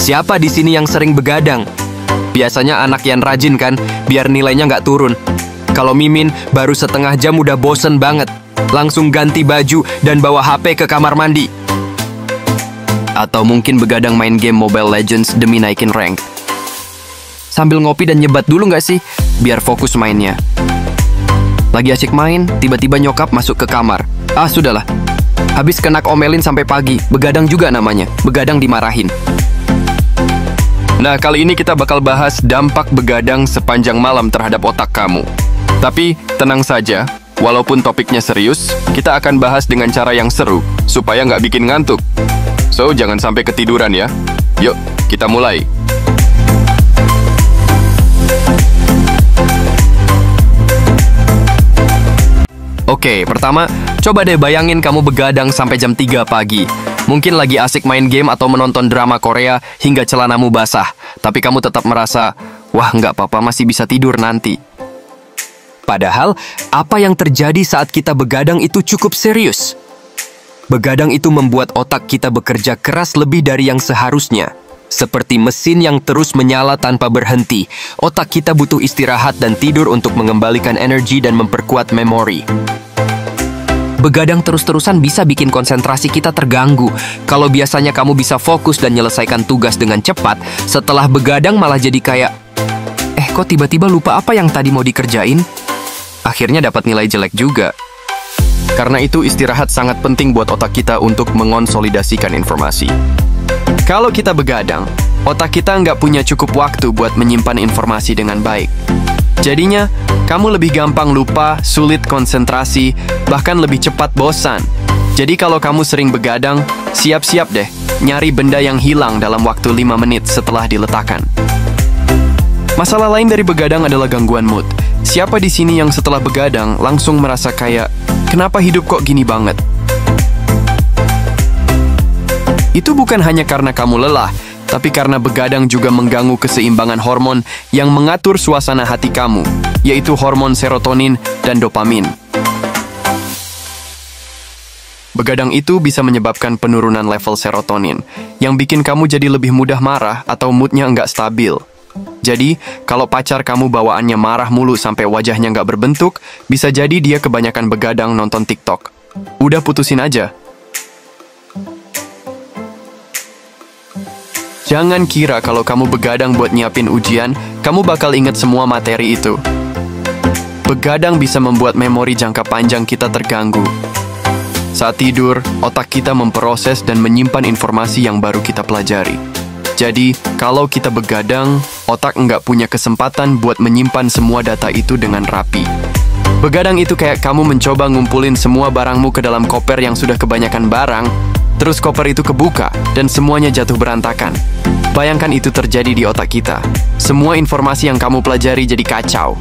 Siapa di sini yang sering begadang? Biasanya anak yang rajin kan, biar nilainya nggak turun. Kalau Mimin, baru setengah jam udah bosen banget. Langsung ganti baju dan bawa HP ke kamar mandi. Atau mungkin begadang main game Mobile Legends demi naikin rank. Sambil ngopi dan nyebat dulu nggak sih? Biar fokus mainnya. Lagi asyik main, tiba-tiba nyokap masuk ke kamar. Ah, sudahlah. Habis kena omelin sampai pagi. Begadang juga namanya. Begadang dimarahin. Nah, kali ini kita bakal bahas dampak begadang sepanjang malam terhadap otak kamu. Tapi, tenang saja, walaupun topiknya serius, kita akan bahas dengan cara yang seru, supaya nggak bikin ngantuk. So, jangan sampai ketiduran ya. Yuk, kita mulai. Oke, pertama, coba deh bayangin kamu begadang sampai jam 3 pagi. Mungkin lagi asik main game atau menonton drama Korea hingga celanamu basah. Tapi kamu tetap merasa, wah nggak apa-apa masih bisa tidur nanti. Padahal, apa yang terjadi saat kita begadang itu cukup serius. Begadang itu membuat otak kita bekerja keras lebih dari yang seharusnya. Seperti mesin yang terus menyala tanpa berhenti, otak kita butuh istirahat dan tidur untuk mengembalikan energi dan memperkuat memori. Begadang terus-terusan bisa bikin konsentrasi kita terganggu. Kalau biasanya kamu bisa fokus dan menyelesaikan tugas dengan cepat, setelah begadang malah jadi kayak, kok tiba-tiba lupa apa yang tadi mau dikerjain? Akhirnya dapat nilai jelek juga. Karena itu istirahat sangat penting buat otak kita untuk mengonsolidasikan informasi. Kalau kita begadang, otak kita nggak punya cukup waktu buat menyimpan informasi dengan baik. Jadinya, kamu lebih gampang lupa, sulit konsentrasi, bahkan lebih cepat bosan. Jadi kalau kamu sering begadang, siap-siap deh nyari benda yang hilang dalam waktu 5 menit setelah diletakkan. Masalah lain dari begadang adalah gangguan mood. Siapa di sini yang setelah begadang langsung merasa kayak, kenapa hidup kok gini banget? Itu bukan hanya karena kamu lelah, tapi karena begadang juga mengganggu keseimbangan hormon yang mengatur suasana hati kamu, yaitu hormon serotonin dan dopamin. Begadang itu bisa menyebabkan penurunan level serotonin, yang bikin kamu jadi lebih mudah marah atau moodnya nggak stabil. Jadi, kalau pacar kamu bawaannya marah mulu sampai wajahnya nggak berbentuk, bisa jadi dia kebanyakan begadang nonton TikTok. Udah putusin aja. Jangan kira kalau kamu begadang buat nyiapin ujian, kamu bakal inget semua materi itu. Begadang bisa membuat memori jangka panjang kita terganggu. Saat tidur, otak kita memproses dan menyimpan informasi yang baru kita pelajari. Jadi, kalau kita begadang, otak nggak punya kesempatan buat menyimpan semua data itu dengan rapi. Begadang itu kayak kamu mencoba ngumpulin semua barangmu ke dalam koper yang sudah kebanyakan barang, terus koper itu kebuka dan semuanya jatuh berantakan. Bayangkan itu terjadi di otak kita. Semua informasi yang kamu pelajari jadi kacau.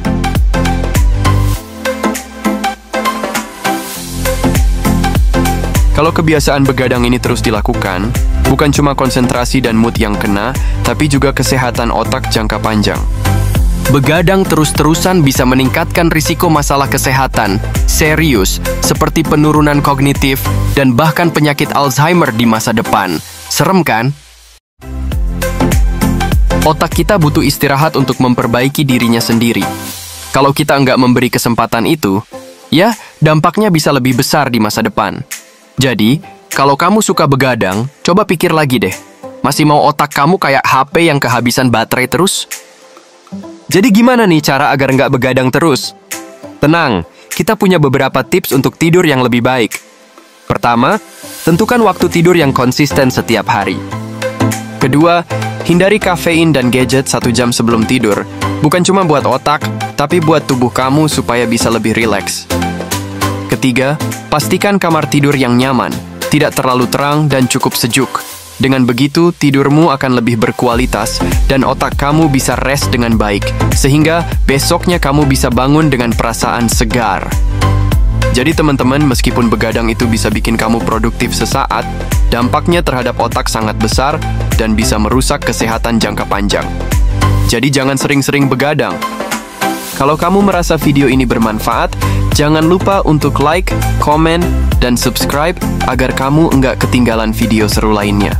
Kalau kebiasaan begadang ini terus dilakukan, bukan cuma konsentrasi dan mood yang kena, tapi juga kesehatan otak jangka panjang. Begadang terus-terusan bisa meningkatkan risiko masalah kesehatan serius, seperti penurunan kognitif dan bahkan penyakit Alzheimer di masa depan. Serem kan? Otak kita butuh istirahat untuk memperbaiki dirinya sendiri. Kalau kita nggak memberi kesempatan itu, ya dampaknya bisa lebih besar di masa depan. Jadi, kalau kamu suka begadang, coba pikir lagi deh. Masih mau otak kamu kayak HP yang kehabisan baterai terus? Jadi gimana nih cara agar nggak begadang terus? Tenang, kita punya beberapa tips untuk tidur yang lebih baik. Pertama, tentukan waktu tidur yang konsisten setiap hari. Kedua, hindari kafein dan gadget 1 jam sebelum tidur. Bukan cuma buat otak, tapi buat tubuh kamu supaya bisa lebih rileks. Ketiga, pastikan kamar tidur yang nyaman, tidak terlalu terang dan cukup sejuk. Dengan begitu, tidurmu akan lebih berkualitas dan otak kamu bisa rest dengan baik, sehingga besoknya kamu bisa bangun dengan perasaan segar. Jadi teman-teman, meskipun begadang itu bisa bikin kamu produktif sesaat, dampaknya terhadap otak sangat besar dan bisa merusak kesehatan jangka panjang. Jadi jangan sering-sering begadang. Kalau kamu merasa video ini bermanfaat, jangan lupa untuk like, komen, dan subscribe agar kamu nggak ketinggalan video seru lainnya.